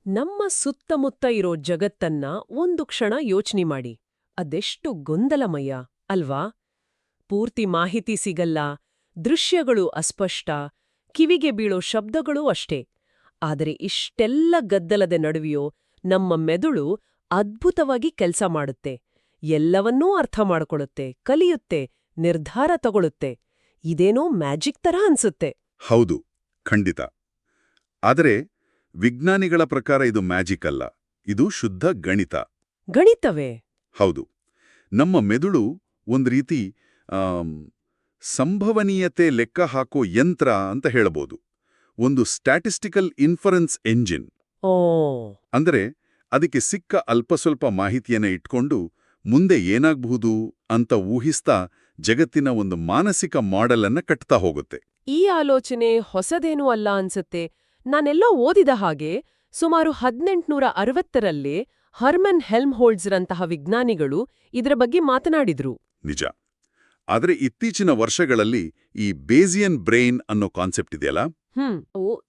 ನಮ್ಮ ಸುತ್ತಮುತ್ತ ಇರೋ ಜಗತ್ತನ್ನ ಒಂದು ಕ್ಷಣ ಯೋಚ್ನೆ ಮಾಡಿ. ಅದೆಷ್ಟು ಗೊಂದಲಮಯ ಅಲ್ವಾ? ಪೂರ್ತಿ ಮಾಹಿತಿ ಸಿಗಲ್ಲ, ದೃಶ್ಯಗಳು ಅಸ್ಪಷ್ಟ, ಕಿವಿಗೆ ಬೀಳೋ ಶಬ್ದಗಳೂ ಅಷ್ಟೇ. ಆದರೆ ಇಷ್ಟೆಲ್ಲ ಗದ್ದಲದ ನಡುವೆಯೋ ನಮ್ಮ ಮೆದುಳು ಅದ್ಭುತವಾಗಿ ಕೆಲ್ಸ ಮಾಡುತ್ತೆ. ಎಲ್ಲವನ್ನೂ ಅರ್ಥ ಮಾಡ್ಕೊಳ್ಳುತ್ತೆ, ಕಲಿಯುತ್ತೆ, ನಿರ್ಧಾರ ತಗೊಳುತ್ತೆ. ಇದೇನೋ ಮ್ಯಾಜಿಕ್ ತರ ಅನ್ಸುತ್ತೆ. ಹೌದು, ಖಂಡಿತ. ಆದರೆ ವಿಜ್ಞಾನಿಗಳ ಪ್ರಕಾರ ಇದು ಮ್ಯಾಜಿಕ್ ಅಲ್ಲ, ಇದು ಶುದ್ಧ ಗಣಿತ. ಗಣಿತವೇ? ಹೌದು. ನಮ್ಮ ಮೆದುಳು ಒಂದು ರೀತಿ ಸಂಭವನೀಯತೆ ಲೆಕ್ಕ ಹಾಕೋ ಯಂತ್ರ ಅಂತ ಹೇಳಬಹುದು. ಒಂದು ಸ್ಟ್ಯಾಟಿಸ್ಟಿಕಲ್ ಇನ್ಫರೆನ್ಸ್ ಎಂಜಿನ್. ಓ. ಅಂದರೆ ಅದಕ್ಕೆ ಸಿಕ್ಕ ಅಲ್ಪಸ್ವಲ್ಪ ಮಾಹಿತಿಯನ್ನ ಇಟ್ಕೊಂಡು ಮುಂದೆ ಏನಾಗಬಹುದು ಅಂತ ಊಹಿಸ್ತಾ ಜಗತ್ತಿನ ಒಂದು ಮಾನಸಿಕ ಮಾಡೆಲ್ ಅನ್ನ ಕಟ್ತಾ ಹೋಗುತ್ತೆ. ಈ ಆಲೋಚನೆ ಹೊಸದೇನೂ ಅಲ್ಲ ಅನ್ಸುತ್ತೆ. ನಾನೆಲ್ಲೋ ಓದಿದ ಹಾಗೆ ಸುಮಾರು 1860ರಲ್ಲಿ ಹರ್ಮನ್ ಹೆಲ್ಮ್ಹೋಲ್ಟ್ಜ್ರಂತಹ ವಿಜ್ಞಾನಿಗಳು ಇದರ ಬಗ್ಗೆ ಮಾತನಾಡಿದ್ರು. ನಿಜ. ಆದರೆ ಇತ್ತೀಚಿನ ವರ್ಷಗಳಲ್ಲಿ ಈ ಬೇಸಿಯನ್ ಬ್ರೈನ್ ಅನ್ನೋ ಕಾನ್ಸೆಪ್ಟ್ ಇದೆಯಲ್ಲ,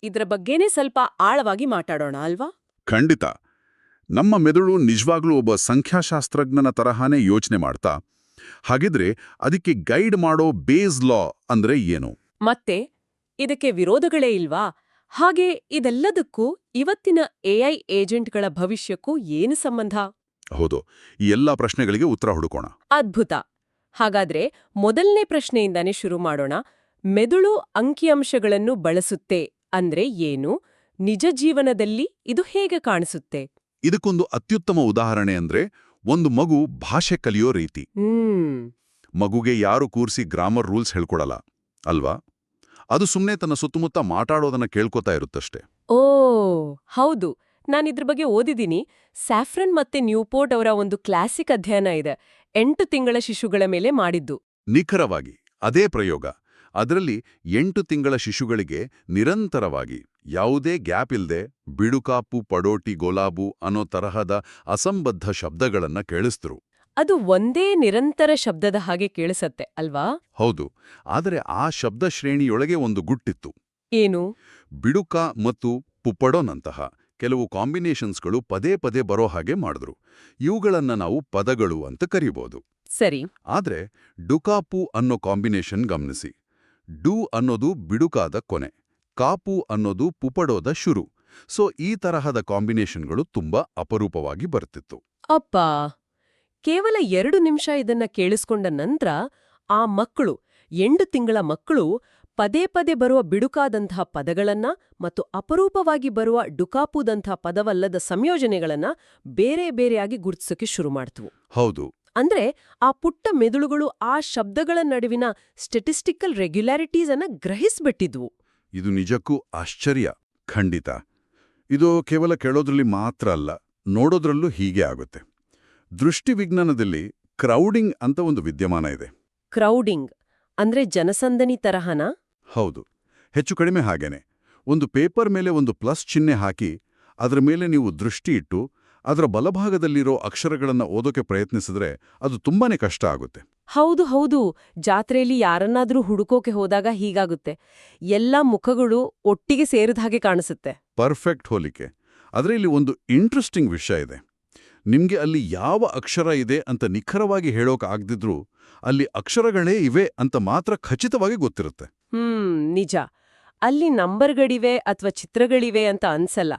ಇದರ ಬಗ್ಗೆನೇ ಸ್ವಲ್ಪ ಆಳವಾಗಿ ಮಾತಾಡೋಣ ಅಲ್ವಾ? ಖಂಡಿತ. ನಮ್ಮ ಮೆದುಳು ನಿಜವಾಗ್ಲೂ ಒಬ್ಬ ಸಂಖ್ಯಾಶಾಸ್ತ್ರಜ್ಞನ ತರಹಾನೇ ಯೋಚನೆ ಮಾಡ್ತಾ, ಹಾಗಿದ್ರೆ ಅದಕ್ಕೆ ಗೈಡ್ ಮಾಡೋ ಬೇಸ್ ಲಾ ಅಂದ್ರೆ ಏನು? ಮತ್ತೆ ಇದಕ್ಕೆ ವಿರೋಧಗಳೇ ಇಲ್ವಾ? ಹಾಗೆ ಇದೆಲ್ಲದಕ್ಕೂ ಇವತ್ತಿನ ಎಐ ಏಜೆಂಟ್ಗಳ ಭವಿಷ್ಯಕ್ಕೂ ಏನು ಸಂಬಂಧ? ಹೌದು, ಈ ಎಲ್ಲ ಪ್ರಶ್ನೆಗಳಿಗೆ ಉತ್ತರ ಹುಡುಕೋಣ. ಅದ್ಭುತ. ಹಾಗಾದ್ರೆ ಮೊದಲನೇ ಪ್ರಶ್ನೆಯಿಂದಾನೇ ಶುರು ಮಾಡೋಣ. ಮೆದುಳು ಅಂಕಿಅಂಶಗಳನ್ನು ಬಳಸುತ್ತೆ ಅಂದ್ರೆ ಏನು? ನಿಜ ಜೀವನದಲ್ಲಿ ಇದು ಹೇಗೆ ಕಾಣಿಸುತ್ತೆ? ಇದಕ್ಕೊಂದು ಅತ್ಯುತ್ತಮ ಉದಾಹರಣೆ ಅಂದ್ರೆ ಒಂದು ಮಗು ಭಾಷೆ ಕಲಿಯೋ ರೀತಿ. ಮಗುಗೆ ಯಾರು ಕೂರ್ಸಿ ಗ್ರಾಮರ್ ರೂಲ್ಸ್ ಹೇಳ್ಕೊಡಲ್ಲ ಅಲ್ವಾ? ಅದು ಸುಮ್ಮನೆ ತನ್ನ ಸುತ್ತಮುತ್ತ ಮಾತಾಡೋದನ್ನ ಕೇಳ್ಕೊತಾ ಇರುತ್ತಷ್ಟೇ. ಓ ಹೌದು, ನಾನಿದ್ರ ಬಗ್ಗೆ ಓದಿದ್ದೀನಿ. ಸ್ಯಾಫ್ರನ್ ಮತ್ತೆ ನ್ಯೂಪೋರ್ಟ್ ಅವರ ಒಂದು ಕ್ಲಾಸಿಕ್ ಅಧ್ಯಯನ ಇದೆ, 8 ತಿಂಗಳ ಶಿಶುಗಳ ಮೇಲೆ ಮಾಡಿದ್ದು. ನಿಖರವಾಗಿ ಅದೇ ಪ್ರಯೋಗ. ಅದರಲ್ಲಿ 8 ತಿಂಗಳ ಶಿಶುಗಳಿಗೆ ನಿರಂತರವಾಗಿ ಯಾವುದೇ ಗ್ಯಾಪ್ ಇಲ್ದೆ ಬಿಡುಕಾಪು, ಪಡೋಟಿ, ಗೋಲಾಬು ಅನ್ನೋ ತರಹದ ಅಸಂಬದ್ಧ ಶಬ್ದಗಳನ್ನ ಕೇಳಿಸಿದ್ರು. ಅದು ಒಂದೇ ನಿರಂತರ ಶಬ್ದದ ಹಾಗೆ ಕೇಳಿಸತ್ತೆ ಅಲ್ವಾ? ಹೌದು. ಆದರೆ ಆ ಶಬ್ದ ಶ್ರೇಣಿಯೊಳಗೆ ಒಂದು ಗುಟ್ಟಿತ್ತು. ಏನು? ಬಿಡುಕ ಮತ್ತು ಪುಪ್ಪಡೋನಂತಹ ಕೆಲವು ಕಾಂಬಿನೇಷನ್ಸ್ಗಳು ಪದೇ ಪದೇ ಬರೋ ಹಾಗೆ ಮಾಡಿದ್ರು. ಇವುಗಳನ್ನ ನಾವು ಪದಗಳು ಅಂತ ಕರೀಬಹುದು. ಸರಿ. ಆದ್ರೆ ಡುಕಾಪು ಅನ್ನೋ ಕಾಂಬಿನೇಷನ್ ಗಮನಿಸಿ. ಡು ಅನ್ನೋದು ಬಿಡುಕಾದ ಕೊನೆ, ಕಾಪು ಅನ್ನೋದು ಪುಪಡೋದ ಶುರು. ಸೊ ಈ ತರಹದ ಕಾಂಬಿನೇಷನ್ಗಳು ತುಂಬಾ ಅಪರೂಪವಾಗಿ ಬರ್ತಿತ್ತು. ಅಪ್ಪ, ಕೇವಲ 2 ನಿಮಿಷ ಇದನ್ನ ಕೇಳಿಸ್ಕೊಂಡ ನಂತರ ಆ ಮಕ್ಕಳು, 8 ತಿಂಗಳ ಮಕ್ಕಳು ಪದೇ ಪದೇ ಬರುವ ಬಿಡುಕಾದಂತಹ ಪದಗಳನ್ನ ಮತ್ತು ಅಪರೂಪವಾಗಿ ಬರುವ ಡುಕಾಪುದಂತಹ ಪದವಲ್ಲದ ಸಂಯೋಜನೆಗಳನ್ನ ಬೇರೆ ಬೇರೆಯಾಗಿ ಗುರುತಿಸೋಕೆ ಶುರು ಮಾಡ್ತವು. ಹೌದು. ಅಂದ್ರೆ ಆ ಪುಟ್ಟ ಮೆದುಳುಗಳು ಆ ಶಬ್ದಗಳ ನಡುವಿನ ಸ್ಟೆಟಿಸ್ಟಿಕಲ್ ರೆಗ್ಯುಲಾರಿಟೀಸ್ ಅನ್ನ ಗ್ರಹಿಸ್ಬಿಟ್ಟಿದ್ವು. ಇದು ನಿಜಕ್ಕೂ ಆಶ್ಚರ್ಯ. ಖಂಡಿತ. ಇದು ಕೇವಲ ಕೇಳೋದ್ರಲ್ಲಿ ಮಾತ್ರ ಅಲ್ಲ, ನೋಡೋದ್ರಲ್ಲೂ ಹೀಗೆ ಆಗುತ್ತೆ. ದೃಷ್ಟಿವಿಜ್ಞಾನದಲ್ಲಿ ಕ್ರೌಡಿಂಗ್ ಅಂತ ಒಂದು ವಿದ್ಯಮಾನ ಇದೆ. ಕ್ರೌಡಿಂಗ್ ಅಂದ್ರೆ ಜನಸಂದಣಿ ತರಹನಾ? ಹೌದು, ಹೆಚ್ಚು ಕಡಿಮೆ ಹಾಗೇನೆ. ಒಂದು ಪೇಪರ್ ಮೇಲೆ ಒಂದು ಪ್ಲಸ್ ಚಿಹ್ನೆ ಹಾಕಿ ಅದರ ಮೇಲೆ ನೀವು ದೃಷ್ಟಿ ಇಟ್ಟು ಅದರ ಬಲಭಾಗದಲ್ಲಿರೋ ಅಕ್ಷರಗಳನ್ನು ಓದೋಕೆ ಪ್ರಯತ್ನಿಸಿದ್ರೆ ಅದು ತುಂಬಾನೇ ಕಷ್ಟ ಆಗುತ್ತೆ. ಹೌದು ಹೌದು, ಜಾತ್ರೆಯಲ್ಲಿ ಯಾರನ್ನಾದ್ರೂ ಹುಡುಕೋಕೆ ಹೋದಾಗ ಹೀಗಾಗುತ್ತೆ. ಎಲ್ಲ ಮುಖಗಳು ಒಟ್ಟಿಗೆ ಸೇರಿದ ಹಾಗೆ ಕಾಣಿಸುತ್ತೆ. ಪರ್ಫೆಕ್ಟ್ ಹೋಲಿಕೆ. ಆದರೆ ಇಲ್ಲಿ ಒಂದು ಇಂಟ್ರೆಸ್ಟಿಂಗ್ ವಿಷಯ ಇದೆ. ನಿಮ್ಗೆ ಅಲ್ಲಿ ಯಾವ ಅಕ್ಷರ ಇದೆ ಅಂತ ನಿಖರವಾಗಿ ಹೇಳೋಕೆ ಆಗದಿದ್ರೂ ಅಲ್ಲಿ ಅಕ್ಷರಗಳೇ ಇವೆ ಅಂತ ಮಾತ್ರ ಖಚಿತವಾಗಿ ಗೊತ್ತಿರುತ್ತೆ. ನಿಜ. ಅಲ್ಲಿ ನಂಬರ್ಗಳಿವೆ ಅಥವಾ ಚಿತ್ರಗಳಿವೆ ಅಂತ ಅನ್ಸಲ್ಲ.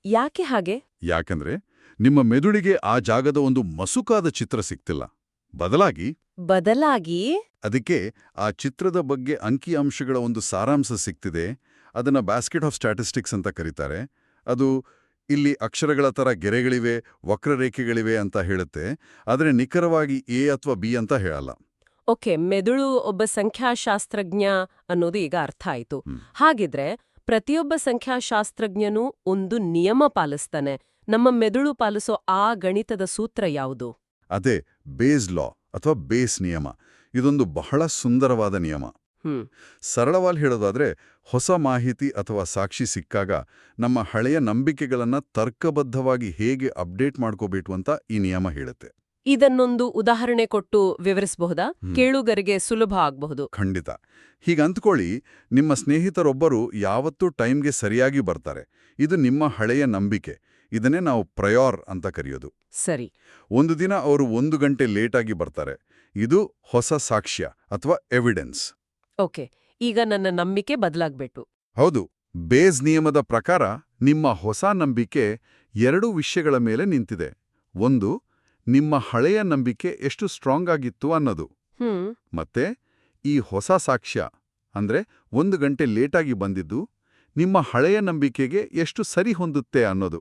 ಯಾಕೆ ಹಾಗೆ? ಯಾಕಂದ್ರೆ ನಿಮ್ಮ ಮೆದುಳಿಗೆ ಆ ಜಾಗದ ಒಂದು ಮಸುಕಾದ ಚಿತ್ರ ಸಿಕ್ತಿಲ್ಲ. ಬದಲಾಗಿ ಅದಕ್ಕೆ ಆ ಚಿತ್ರದ ಬಗ್ಗೆ ಅಂಕಿಅಂಶಗಳ ಒಂದು ಸಾರಾಂಶ ಸಿಕ್ತಿದೆ. ಅದನ್ನ ಬ್ಯಾಸ್ಕೆಟ್ ಆಫ್ ಸ್ಟ್ಯಾಟಿಸ್ಟಿಕ್ಸ್ ಅಂತ ಕರೀತಾರೆ. ಅದು ಇಲ್ಲಿ ಅಕ್ಷರಗಳ ತರ ಗೆರೆಗಳಿವೆ, ವಕ್ರರೇಖೆಗಳಿವೆ ಅಂತ ಹೇಳುತ್ತೆ. ಆದರೆ ನಿಖರವಾಗಿ ಎ ಅಥವಾ ಬಿ ಅಂತ ಹೇಳಲ್ಲ. ಓಕೆ, ಮೆದುಳು ಒಬ್ಬ ಸಂಖ್ಯಾಶಾಸ್ತ್ರಜ್ಞ ಅನ್ನೋದು ಈಗ ಅರ್ಥ ಆಯ್ತು. ಹಾಗಿದ್ರೆ ಪ್ರತಿಯೊಬ್ಬ ಸಂಖ್ಯಾಶಾಸ್ತ್ರಜ್ಞನೂ ಒಂದು ನಿಯಮ ಪಾಲಿಸ್ತಾನೆ. ನಮ್ಮ ಮೆದುಳು ಪಾಲಿಸೋ ಆ ಗಣಿತದ ಸೂತ್ರ ಯಾವುದು? ಅದೇ ಬೇಸ್ ಲಾ ಅಥವಾ ಬೇಸ್ ನಿಯಮ. ಇದೊಂದು ಬಹಳ ಸುಂದರವಾದ ನಿಯಮ. ಸರಳವಾಗಿ ಹೇಳೋದಾದ್ರೆ, ಹೊಸ ಮಾಹಿತಿ ಅಥವಾ ಸಾಕ್ಷಿ ಸಿಕ್ಕಾಗ ನಮ್ಮ ಹಳೆಯ ನಂಬಿಕೆಗಳನ್ನ ತರ್ಕಬದ್ಧವಾಗಿ ಹೇಗೆ ಅಪ್ಡೇಟ್ ಮಾಡ್ಕೋಬೇಕು ಅಂತ ಈ ನಿಯಮ ಹೇಳುತ್ತೆ. ಇದನ್ನೊಂದು ಉದಾಹರಣೆ ಕೊಟ್ಟು ವಿವರಿಸಬಹುದಾ? ಕೇಳುಗರಿಗೆ ಸುಲಭ ಆಗಬಹುದು. ಖಂಡಿತ. ಹೀಗಂತ್ಕೊಳ್ಳಿ, ನಿಮ್ಮ ಸ್ನೇಹಿತರೊಬ್ಬರು ಯಾವತ್ತೂ ಟೈಮ್ಗೆ ಸರಿಯಾಗಿ ಬರ್ತಾರೆ. ಇದು ನಿಮ್ಮ ಹಳೆಯ ನಂಬಿಕೆ. ಇದನ್ನೇ ನಾವು ಪ್ರಯಾರ್ ಅಂತ ಕರೆಯೋದು. ಸರಿ. ಒಂದು ದಿನ ಅವರು 1 ಗಂಟೆ ಲೇಟಾಗಿ ಬರ್ತಾರೆ. ಇದು ಹೊಸ ಸಾಕ್ಷ್ಯ ಅಥವಾ ಎವಿಡೆನ್ಸ್. ಓಕೆ, ಈಗ ನನ್ನ ನಂಬಿಕೆ ಬದಲಾಗ್ಬೇಕು. ಹೌದು. ಬೇಸ್ ನಿಯಮದ ಪ್ರಕಾರ ನಿಮ್ಮ ಹೊಸ ನಂಬಿಕೆ 2 ವಿಷಯಗಳ ಮೇಲೆ ನಿಂತಿದೆ. ಒಂದು, ನಿಮ್ಮ ಹಳೆಯ ನಂಬಿಕೆ ಎಷ್ಟು ಸ್ಟ್ರಾಂಗ್ ಆಗಿತ್ತು ಅನ್ನೋದು. ಮತ್ತೆ ಈ ಹೊಸ ಸಾಕ್ಷ್ಯ ಅಂದ್ರೆ 1 ಗಂಟೆ ಲೇಟಾಗಿ ಬಂದಿದ್ದು ನಿಮ್ಮ ಹಳೆಯ ನಂಬಿಕೆಗೆ ಎಷ್ಟು ಸರಿ ಹೊಂದುತ್ತೆ ಅನ್ನೋದು.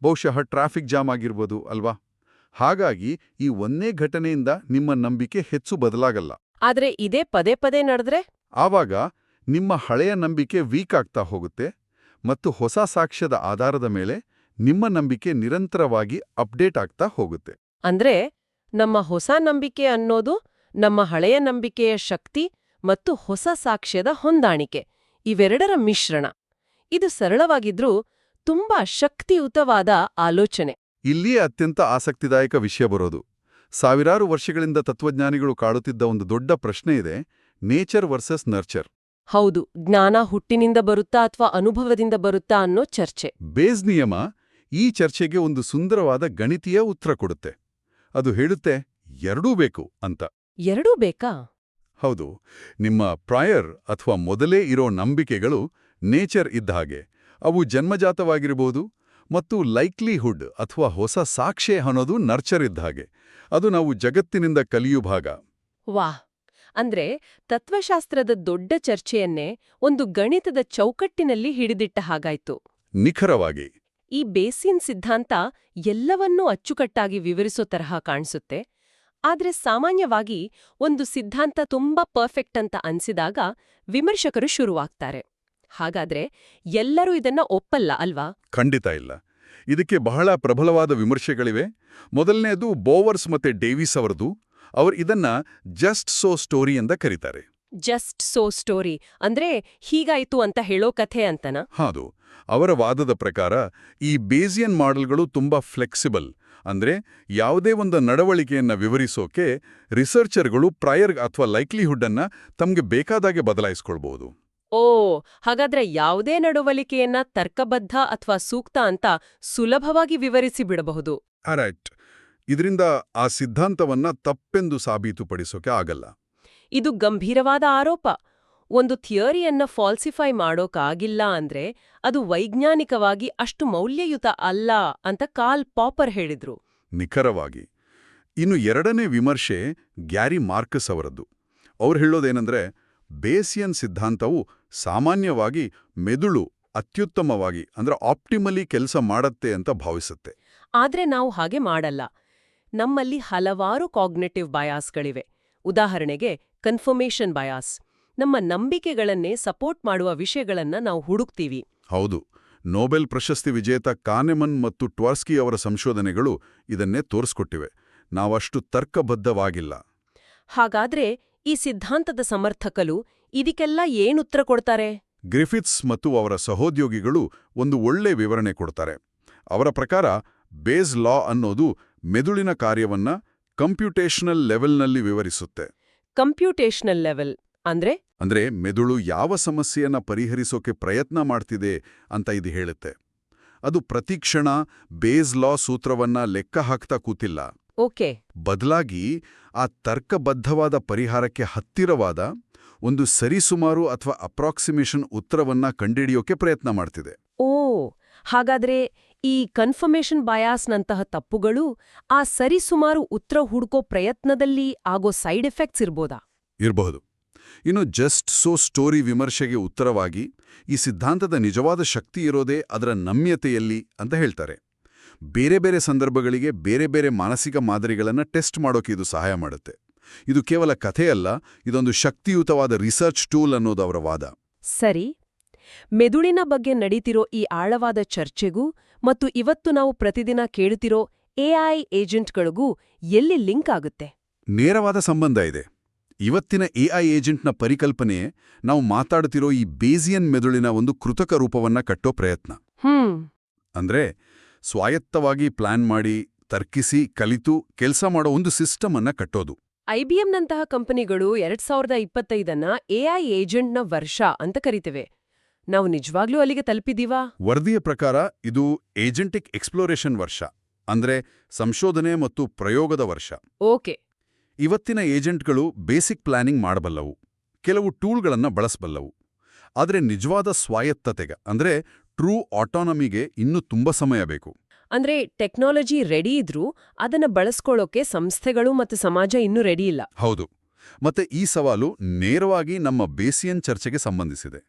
ಬಹುಶಃ ಟ್ರಾಫಿಕ್ ಜಾಮ್ ಆಗಿರ್ಬೋದು ಅಲ್ವಾ? ಹಾಗಾಗಿ ಈ ಒಂದೇ ಘಟನೆಯಿಂದ ನಿಮ್ಮ ನಂಬಿಕೆ ಹೆಚ್ಚು ಬದಲಾಗಲ್ಲ. ಆದ್ರೆ ಇದೇ ಪದೇ ಪದೇ ನಡೆದ್ರೆ ಆವಾಗ ನಿಮ್ಮ ಹಳೆಯ ನಂಬಿಕೆ ವೀಕ್ ಆಗ್ತಾ ಹೋಗುತ್ತೆ ಮತ್ತು ಹೊಸ ಸಾಕ್ಷ್ಯದ ಆಧಾರದ ಮೇಲೆ ನಿಮ್ಮ ನಂಬಿಕೆ ನಿರಂತರವಾಗಿ ಅಪ್ಡೇಟ್ ಆಗ್ತಾ ಹೋಗುತ್ತೆ. ಅಂದ್ರೆ ನಮ್ಮ ಹೊಸ ನಂಬಿಕೆ ಅನ್ನೋದು ನಮ್ಮ ಹಳೆಯ ನಂಬಿಕೆಯ ಶಕ್ತಿ ಮತ್ತು ಹೊಸ ಸಾಕ್ಷ್ಯದ ಹೊಂದಾಣಿಕೆ, ಇವೆರಡರ ಮಿಶ್ರಣ. ಇದು ಸರಳವಾಗಿದ್ರೂ ತುಂಬಾ ಶಕ್ತಿಯುತವಾದ ಆಲೋಚನೆ. ಇಲ್ಲಿಯೇ ಅತ್ಯಂತ ಆಸಕ್ತಿದಾಯಕ ವಿಷಯ ಬರೋದು. ಸಾವಿರಾರು ವರ್ಷಗಳಿಂದ ತತ್ವಜ್ಞಾನಿಗಳು ಕಾಡುತ್ತಿದ್ದ ಒಂದು ದೊಡ್ಡ ಪ್ರಶ್ನೆ ಇದೆ: ನೇಚರ್ ವರ್ಸಸ್ ನರ್ಚರ್. ಹೌದು, ಜ್ಞಾನ ಹುಟ್ಟಿನಿಂದ ಬರುತ್ತಾ ಅಥವಾ ಅನುಭವದಿಂದ ಬರುತ್ತಾ ಅನ್ನೋ ಚರ್ಚೆ. ಬೇಸ್ ನಿಯಮ ಈ ಚರ್ಚೆಗೆ ಒಂದು ಸುಂದರವಾದ ಗಣಿತೀಯ ಉತ್ತರ ಕೊಡುತ್ತೆ. ಅದು ಹೇಳುತ್ತೆ, ಎರಡೂ ಬೇಕು ಅಂತ. ಎರಡೂ ಬೇಕಾ? ಹೌದು. ನಿಮ್ಮ ಪ್ರಾಯರ್ ಅಥವಾ ಮೊದಲೇ ಇರೋ ನಂಬಿಕೆಗಳು ನೇಚರ್ ಇದ್ದ ಹಾಗೆ, ಅವು ಜನ್ಮಜಾತವಾಗಿರಬಹುದು, ಮತ್ತು ಲೈಕ್ಲಿಹುಡ್ ಅಥವಾ ಹೊಸ ಸಾಕ್ಷ್ಯ ಅನ್ನೋದು ನರ್ಚರ್ ಇದ್ದ ಹಾಗೆ, ಅದು ನಾವು ಜಗತ್ತಿನಿಂದ ಕಲಿಯೋ ಭಾಗ. ವಾಹ್! ಅಂದ್ರೆ ತತ್ವಶಾಸ್ತ್ರದ ದೊಡ್ಡ ಚರ್ಚೆಯನ್ನೇ ಒಂದು ಗಣಿತದ ಚೌಕಟ್ಟಿನಲ್ಲಿ ಹಿಡಿದಿಟ್ಟ ಹಾಗಾಯ್ತು. ನಿಖರವಾಗಿ. ಈ ಬೇಸಿನ್ ಸಿದ್ಧಾಂತ ಎಲ್ಲವನ್ನೂ ಅಚ್ಚುಕಟ್ಟಾಗಿ ವಿವರಿಸೋ ತರಹ ಕಾಣಿಸುತ್ತೆ. ಆದ್ರೆ ಸಾಮಾನ್ಯವಾಗಿ ಒಂದು ಸಿದ್ಧಾಂತ ತುಂಬಾ ಪರ್ಫೆಕ್ಟ್ ಅಂತ ಅನ್ಸಿದಾಗ ವಿಮರ್ಶಕರು ಶುರುವಾಗ್ತಾರೆ. ಹಾಗಾದ್ರೆ ಎಲ್ಲರೂ ಇದನ್ನ ಒಪ್ಪಲ್ಲ ಅಲ್ವಾ? ಖಂಡಿತ ಇಲ್ಲ. ಇದಕ್ಕೆ ಬಹಳ ಪ್ರಬಲವಾದ ವಿಮರ್ಶೆಗಳಿವೆ. ಮೊದಲನೇದು ಬೋವರ್ಸ್ ಮತ್ತೆ ಡೇವಿಸ್ ಅವರದು. ಅವರು ಇದನ್ನ ಜಸ್ಟ್ ಸೋ ಸ್ಟೋರಿ ಅಂತ ಕರೀತಾರೆ. ಜಸ್ಟ್ ಸೋ ಸ್ಟೋರಿ ಅಂದ್ರೆ ಹೀಗಾಯ್ತು ಅಂತ ಹೇಳೋ ಕಥೆ ಅಂತನಾ? ಹೌದು. ಅವರ ವಾದದ ಪ್ರಕಾರ ಈ ಬೇಸಿಯನ್ ಮಾಡೆಲ್ಗಳು ತುಂಬಾ ಫ್ಲೆಕ್ಸಿಬಲ್. ಅಂದ್ರೆ ಯಾವುದೇ ಒಂದು ನಡವಳಿಕೆಯನ್ನ ವಿವರಿಸೋಕೆ ರಿಸರ್ಚರ್ಗಳು ಪ್ರಯರ್ ಅಥವಾ ಲೈಕ್ಲಿಹುಡ್ ಅನ್ನ ತಮ್ಗೆ ಬೇಕಾದಾಗೆ ಬದಲಾಯಿಸ್ಕೊಳ್ಬಹುದು. ಓ, ಹಾಗಾದ್ರೆ ಯಾವುದೇ ನಡವಳಿಕೆಯನ್ನ ತರ್ಕಬದ್ಧ ಅಥವಾ ಸೂಕ್ತ ಅಂತ ಸುಲಭವಾಗಿ ವಿವರಿಸಿ ಬಿಡಬಹುದು. ರೈಟ್. ಇದರಿಂದ ಆ ಸಿದ್ಧಾಂತವನ್ನ ತಪ್ಪೆಂದು ಸಾಬೀತುಪಡಿಸೋಕೆ ಆಗಲ್ಲ. ಇದು ಗಂಭೀರವಾದ ಆರೋಪ. ಒಂದು ಥಿಯರಿಯನ್ನ ಫಾಲ್ಸಿಫೈ ಮಾಡೋಕಾಗಿಲ್ಲ ಅಂದ್ರೆ ಅದು ವೈಜ್ಞಾನಿಕವಾಗಿ ಅಷ್ಟು ಮೌಲ್ಯಯುತ ಅಲ್ಲ ಅಂತ ಕಾರ್ಲ್ ಪಾಪರ್ ಹೇಳಿದ್ರು. ನಿಖರವಾಗಿ. ಇನ್ನು ಎರಡನೇ ವಿಮರ್ಶೆ ಗ್ಯಾರಿ ಮಾರ್ಕಸ್ ಅವರದ್ದು. ಅವ್ರು ಹೇಳೋದೇನೆಂದ್ರೆ, ಬೇಸಿಯನ್ ಸಿದ್ಧಾಂತವು ಸಾಮಾನ್ಯವಾಗಿ ಮೆದುಳು ಅತ್ಯುತ್ತಮವಾಗಿ ಅಂದ್ರೆ ಆಪ್ಟಿಮಲಿ ಕೆಲಸ ಮಾಡತ್ತೆ ಅಂತ ಭಾವಿಸುತ್ತೆ. ಆದ್ರೆ ನಾವು ಹಾಗೆ ಮಾಡಲ್ಲ. ನಮ್ಮಲ್ಲಿ ಹಲವಾರು ಕಾಗ್ನೆಟಿವ್ ಬಯಾಸ್ಗಳಿವೆ. ಉದಾಹರಣೆಗೆ ಕನ್ಫರ್ಮೇಷನ್ ಬಯಾಸ್. ನಮ್ಮ ನಂಬಿಕೆಗಳನ್ನೇ ಸಪೋರ್ಟ್ ಮಾಡುವ ವಿಷಯಗಳನ್ನ ನಾವು ಹುಡುಕ್ತೀವಿ. ಹೌದು. ನೊಬೆಲ್ ಪ್ರಶಸ್ತಿ ವಿಜೇತ ಕಾನೆಮನ್ ಮತ್ತು ಟ್ವರ್ಸ್ಕಿ ಅವರ ಸಂಶೋಧನೆಗಳು ಇದನ್ನೇ ತೋರಿಸ್ಕೊಟ್ಟಿವೆ. ನಾವಷ್ಟು ತರ್ಕಬದ್ಧವಾಗಿಲ್ಲ. ಹಾಗಾದ್ರೆ ಈ ಸಿದ್ಧಾಂತದ ಸಮರ್ಥಕರು ಇದಕ್ಕೆಲ್ಲ ಏನುತ್ತರ ಕೊಡ್ತಾರೆ? ಗ್ರಿಫಿತ್ಸ್ ಮತ್ತು ಅವರ ಸಹೋದ್ಯೋಗಿಗಳು ಒಂದು ಒಳ್ಳೆ ವಿವರಣೆ ಕೊಡ್ತಾರೆ. ಅವರ ಪ್ರಕಾರ ಬೇಸ್ ಲಾ ಅನ್ನೋದು ಮೆದುಳಿನ ಕಾರ್ಯವನ್ನ ಕಂಪ್ಯೂಟೇಷನಲ್ ಲೆವೆಲ್ನಲ್ಲಿ ವಿವರಿಸುತ್ತೆ. ಕಂಪ್ಯೂಟೇಷನಲ್ ಲೆವೆಲ್ ಅಂದ್ರೆ ಮೆದುಳು ಯಾವ ಸಮಸ್ಯೆಯನ್ನ ಪರಿಹರಿಸೋಕೆ ಪ್ರಯತ್ನ ಮಾಡ್ತಿದೆ ಅಂತ ಇದು ಹೇಳುತ್ತೆ. ಅದು ಪ್ರತಿಕ್ಷಣ ಬೇಸ್ ಲಾ ಸೂತ್ರವನ್ನ ಲೆಕ್ಕ ಹಾಕ್ತಾ ಕೂತಿಲ್ಲ. ಓಕೆ. ಬದಲಾಗಿ ಆ ತರ್ಕಬದ್ಧವಾದ ಪರಿಹಾರಕ್ಕೆ ಹತ್ತಿರವಾದ ಒಂದು ಸರಿಸುಮಾರು ಅಥವಾ ಅಪ್ರಾಕ್ಸಿಮೇಷನ್ ಉತ್ತರವನ್ನ ಕಂಡುಹಿಡಿಯೋಕೆ ಪ್ರಯತ್ನ ಮಾಡ್ತಿದೆ. ಓ, ಹಾಗಾದ್ರೆ ಈ ಕನ್ಫರ್ಮೇಷನ್ ಬಯಾಸ್ನಂತಹ ತಪ್ಪುಗಳು ಆ ಸರಿಸುಮಾರು ಉತ್ತರ ಹುಡುಕೋ ಪ್ರಯತ್ನದಲ್ಲಿ ಆಗೋ ಸೈಡ್ ಎಫೆಕ್ಟ್ಸ್ ಇರ್ಬೋದಾ? ಇರಬಹುದು. ಇನ್ನು ಜಸ್ಟ್ ಸೋ ಸ್ಟೋರಿ ವಿಮರ್ಶೆಗೆ ಉತ್ತರವಾಗಿ ಈ ಸಿದ್ಧಾಂತದ ನಿಜವಾದ ಶಕ್ತಿ ಇರೋದೇ ಅದರ ನಮ್ಯತೆಯಲ್ಲಿ ಅಂತ ಹೇಳ್ತಾರೆ. ಬೇರೆ ಬೇರೆ ಸಂದರ್ಭಗಳಿಗೆ ಬೇರೆ ಬೇರೆ ಮಾನಸಿಕ ಮಾದರಿಗಳನ್ನು ಟೆಸ್ಟ್ ಮಾಡೋಕೆ ಇದು ಸಹಾಯ ಮಾಡುತ್ತೆ. ಇದು ಕೇವಲ ಕಥೆಯಲ್ಲ, ಇದೊಂದು ಶಕ್ತಿಯುತವಾದ ರಿಸರ್ಚ್ ಟೂಲ್ ಅನ್ನೋದು ಅವರ ವಾದ. ಸರಿ. ಮೆದುಳಿನ ಬಗ್ಗೆ ನಡೀತಿರೋ ಈ ಆಳವಾದ ಚರ್ಚೆಗೂ ಮತ್ತು ಇವತ್ತು ನಾವು ಪ್ರತಿದಿನ ಕೇಳುತ್ತಿರೋ ಎಐ ಏಜೆಂಟ್ಗಳಿಗೂ ಎಲ್ಲಿ ಲಿಂಕ್ ಆಗುತ್ತೆ? ನೇರವಾದ ಸಂಬಂಧ ಇದೆ. ಇವತ್ತಿನ ಎಐ ಏಜೆಂಟ್ನ ಪರಿಕಲ್ಪನೆ ನಾವು ಮಾತಾಡುತ್ತಿರೋ ಈ ಬೇಸಿಯನ್ ಮೆದುಳಿನ ಒಂದು ಕೃತಕ ರೂಪವನ್ನ ಕಟ್ಟೋ ಪ್ರಯತ್ನ. ಅಂದ್ರೆ ಸ್ವಾಯತ್ತವಾಗಿ ಪ್ಲಾನ್ ಮಾಡಿ, ತರ್ಕಿಸಿ, ಕಲಿತು ಕೆಲಸ ಮಾಡೋ ಒಂದು ಸಿಸ್ಟಮ್ ಅನ್ನ ಕಟ್ಟೋದು. IBMನಂತಹ ಕಂಪನಿಗಳು 2025ನ್ನ ಎಐ ಏಜೆಂಟ್ನ ವರ್ಷ ಅಂತ ಕರಿತವೆ. ನಾವು ನಿಜವಾಗ್ಲೂ ಅಲ್ಲಿಗೆ ತಲುಪಿದೀವಾ? ವರದಿಯ ಪ್ರಕಾರ ಇದು ಏಜೆಂಟಿಕ್ ಎಕ್ಸ್ಪ್ಲೋರೇಷನ್ ವರ್ಷ, ಅಂದ್ರೆ ಸಂಶೋಧನೆ ಮತ್ತು ಪ್ರಯೋಗದ ವರ್ಷ. ಓಕೆ. ಇವತ್ತಿನ ಏಜೆಂಟ್ಗಳು ಬೇಸಿಕ್ ಪ್ಲಾನಿಂಗ್ ಮಾಡಬಲ್ಲವು, ಕೆಲವು ಟೂಲ್ಗಳನ್ನು ಬಳಸಬಲ್ಲವು. ಆದರೆ ನಿಜವಾದ ಸ್ವಾಯತ್ತತೆಗೆ ಅಂದ್ರೆ ಟ್ರೂ ಆಟೋನಮಿಗೆ ಇನ್ನೂ ತುಂಬ ಸಮಯ ಬೇಕು. ಅಂದ್ರೆ ಟೆಕ್ನಾಲಜಿ ರೆಡಿ ಇದ್ರೂ ಅದನ್ನ ಬಳಸ್ಕೊಳ್ಳೋಕೆ ಸಂಸ್ಥೆಗಳು ಮತ್ತು ಸಮಾಜ ಇನ್ನೂ ರೆಡಿ ಇಲ್ಲ. ಹೌದು. ಮತ್ತೆ ಈ ಸವಾಲು ನೇರವಾಗಿ ನಮ್ಮ ಬೇಸಿಯನ್ ಚರ್ಚೆಗೆ ಸಂಬಂಧಿಸಿದೆ.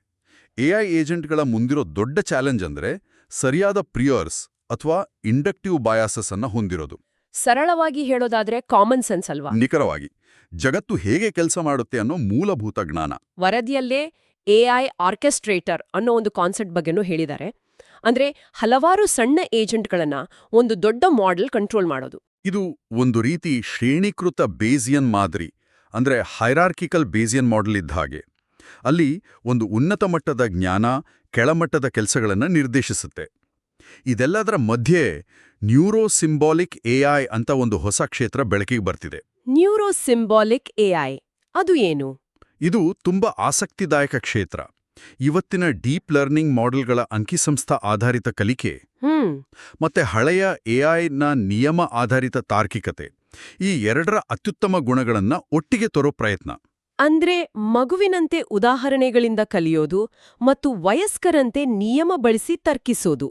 ಎಐ ಏಜೆಂಟ್ಗಳ ಮುಂದಿರೋ ದೊಡ್ಡ ಚಾಲೆಂಜ್ ಅಂದ್ರೆ ಸರಿಯಾದ ಪ್ರಿಯರ್ಸ್ ಅಥವಾ ಇಂಡಕ್ಟಿವ್ ಬಯಾಸಸ್ ಅನ್ನ ಹೊಂದಿರೋದು. ಸರಳವಾಗಿ ಹೇಳೋದಾದ್ರೆ ಕಾಮನ್ ಸೆನ್ಸ್ ಅಲ್ವಾ? ನಿಖರವಾಗಿ ಜಗತ್ತು ಹೇಗೆ ಕೆಲಸ ಮಾಡುತ್ತೆ ಅನ್ನೋ ಮೂಲಭೂತ ಜ್ಞಾನ. ವರದಿಯಲ್ಲೇ ಎಐ ಆರ್ಕೆಸ್ಟ್ರೇಟರ್ ಅನ್ನೋ ಒಂದು ಕಾನ್ಸೆಪ್ಟ್ ಬಗ್ಗೆನೂ ಹೇಳಿದ್ದಾರೆ. ಅಂದ್ರೆ ಹಲವಾರು ಸಣ್ಣ ಏಜೆಂಟ್ಗಳನ್ನ ಒಂದು ದೊಡ್ಡ ಮಾಡೆಲ್ ಕಂಟ್ರೋಲ್ ಮಾಡೋದು. ಇದು ಒಂದು ರೀತಿ ಶ್ರೇಣೀಕೃತ ಬೇಸಿಯನ್ ಮಾದರಿ, ಅಂದ್ರೆ ಹೈರಾರ್ಕಿಕಲ್ ಬೇಸಿಯನ್ ಮಾಡೆಲ್ ಇದ್ದ ಹಾಗೆ. ಅಲ್ಲಿ ಒಂದು ಉನ್ನತ ಮಟ್ಟದ ಜ್ಞಾನ ಕೆಳಮಟ್ಟದ ಕೆಲಸಗಳನ್ನು ನಿರ್ದೇಶಿಸುತ್ತೆ. ಇದೆಲ್ಲದರ ಮಧ್ಯೆ ನ್ಯೂರೋಸಿಂಬಾಲಿಕ್ ಎಐ ಅಂತ ಒಂದು ಹೊಸ ಕ್ಷೇತ್ರ ಬೆಳಕಿಗೆ ಬರ್ತಿದೆ. ನ್ಯೂರೋಸಿಂಬಾಲಿಕ್ ಎಐ ಅದು ಏನು? ಇದು ತುಂಬಾ ಆಸಕ್ತಿದಾಯಕ ಕ್ಷೇತ್ರ. ಇವತ್ತಿನ ಡೀಪ್ ಲರ್ನಿಂಗ್ ಮಾಡೆಲ್ಗಳ ಅಂಕಿಸಂಸ್ಥಾ ಆಧಾರಿತ ಕಲಿಕೆ ಮತ್ತೆ ಹಳೆಯ ಎಐನ ನಿಯಮ ಆಧಾರಿತ ತಾರ್ಕಿಕತೆ, ಈ ಎರಡರ ಅತ್ಯುತ್ತಮ ಗುಣಗಳನ್ನ ಒಟ್ಟಿಗೆ ತರೋ ಪ್ರಯತ್ನ. ಅಂದ್ರೆ ಮಗುವಿನಂತೆ ಉದಾಹರಣೆಗಳಿಂದ ಕಲಿಯೋದು ಮತ್ತು ವಯಸ್ಕರಂತೆ ನಿಯಮ ಬಳಸಿ ತರ್ಕಿಸೋದು,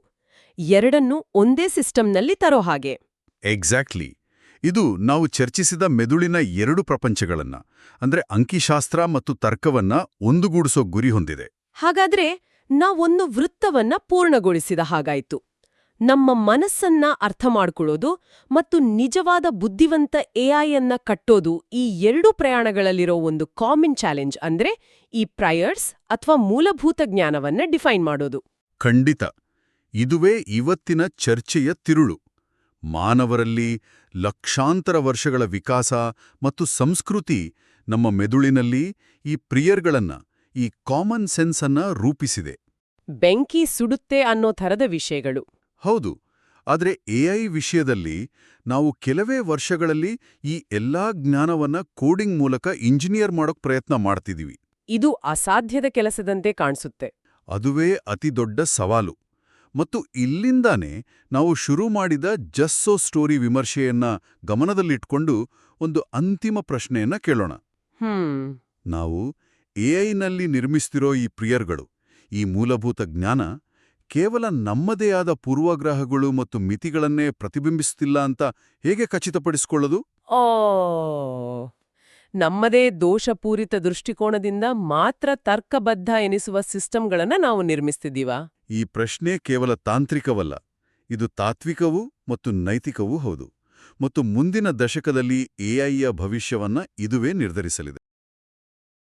ಎರಡನ್ನೂ ಒಂದೇ ಸಿಸ್ಟಮ್ನಲ್ಲಿ ತರೋ ಹಾಗೆ. ಎಕ್ಸಾಕ್ಟ್ಲಿ. ಇದು ನಾವು ಚರ್ಚಿಸಿದ ಮೆದುಳಿನ ಎರಡು ಪ್ರಪಂಚಗಳನ್ನ, ಅಂದ್ರೆ ಅಂಕಿಶಾಸ್ತ್ರ ಮತ್ತು ತರ್ಕವನ್ನ ಒಂದುಗೂಡಿಸೋ ಗುರಿ ಹೊಂದಿದೆ. ಹಾಗಾದ್ರೆ ನಾವೊಂದು ವೃತ್ತವನ್ನ ಪೂರ್ಣಗೊಳಿಸಿದ ಹಾಗಾಯ್ತು. ನಮ್ಮ ಮನಸ್ಸನ್ನ ಅರ್ಥ ಮಾಡ್ಕೊಳ್ಳೋದು ಮತ್ತು ನಿಜವಾದ ಬುದ್ಧಿವಂತ ಎಐಯನ್ನ ಕಟ್ಟೋದು, ಈ ಎರಡೂ ಪ್ರಯಾಣಗಳಲ್ಲಿರೋ ಒಂದು ಕಾಮನ್ ಚಾಲೆಂಜ್ ಅಂದ್ರೆ ಈ ಪ್ರಯರ್ಸ್ ಅಥವಾ ಮೂಲಭೂತ ಜ್ಞಾನವನ್ನ ಡಿಫೈನ್ ಮಾಡೋದು. ಖಂಡಿತ. ಇದುವೇ ಇವತ್ತಿನ ಚರ್ಚೆಯ ತಿರುಳು. ಮಾನವರಲ್ಲಿ ಲಕ್ಷಾಂತರ ವರ್ಷಗಳ ವಿಕಾಸ ಮತ್ತು ಸಂಸ್ಕೃತಿ ನಮ್ಮ ಮೆದುಳಿನಲ್ಲಿ ಈ ಪ್ರಿಯರ್ಗಳನ್ನ, ಈ ಕಾಮನ್ ಸೆನ್ಸ್ ಅನ್ನ ರೂಪಿಸಿದೆ. ಬೆಂಕಿ ಸುಡುತ್ತೆ ಅನ್ನೋ ಥರದ ವಿಷಯಗಳು. ಹೌದು. ಆದರೆ ಎಐ ವಿಷಯದಲ್ಲಿ ನಾವು ಕೆಲವೇ ವರ್ಷಗಳಲ್ಲಿ ಈ ಎಲ್ಲಾ ಜ್ಞಾನವನ್ನ ಕೋಡಿಂಗ್ ಮೂಲಕ ಇಂಜಿನಿಯರ್ ಮಾಡೋಕ್ ಪ್ರಯತ್ನ ಮಾಡ್ತಿದೀವಿ. ಇದು ಅಸಾಧ್ಯದ ಕೆಲಸದಂತೆ ಕಾಣಿಸುತ್ತೆ. ಅದುವೇ ಅತಿದೊಡ್ಡ ಸವಾಲು. ಮತ್ತು ಇಲ್ಲಿಂದಾನೇ ನಾವು ಶುರು ಮಾಡಿದ ಜಸ್ಸೋ ಸ್ಟೋರಿ ವಿಮರ್ಶೆಯನ್ನ ಗಮನದಲ್ಲಿಟ್ಕೊಂಡು ಒಂದು ಅಂತಿಮ ಪ್ರಶ್ನೆಯನ್ನ ಕೇಳೋಣ. ನಾವು ಎಐನಲ್ಲಿ ನಿರ್ಮಿಸ್ತಿರೋ ಈ ಪ್ರಿಯರ್ಗಳು, ಈ ಮೂಲಭೂತ ಜ್ಞಾನ ಕೇವಲ ನಮ್ಮದೇ ಆದ ಪೂರ್ವಗ್ರಹಗಳು ಮತ್ತು ಮಿತಿಗಳನ್ನೇ ಪ್ರತಿಬಿಂಬಿಸ್ತಿಲ್ಲ ಅಂತ ಹೇಗೆ ಖಚಿತಪಡಿಸಿಕೊಳ್ಳೋದು? ನಮ್ಮದೇ ದೋಷಪೂರಿತ ದೃಷ್ಟಿಕೋನದಿಂದ ಮಾತ್ರ ತರ್ಕಬದ್ಧ ಎನಿಸುವ ಸಿಸ್ಟಮ್ಗಳನ್ನ ನಾವು ನಿರ್ಮಿಸ್ತಿದ್ದೀವಾ? ಈ ಪ್ರಶ್ನೆ ಕೇವಲ ತಾಂತ್ರಿಕವಲ್ಲ, ಇದು ತಾತ್ವಿಕವೂ ಮತ್ತು ನೈತಿಕವೂ ಹೌದು. ಮತ್ತು ಮುಂದಿನ ದಶಕದಲ್ಲಿ ಎಐಯ ಭವಿಷ್ಯವನ್ನ ಇದುವೇ ನಿರ್ಧರಿಸಲಿದೆ.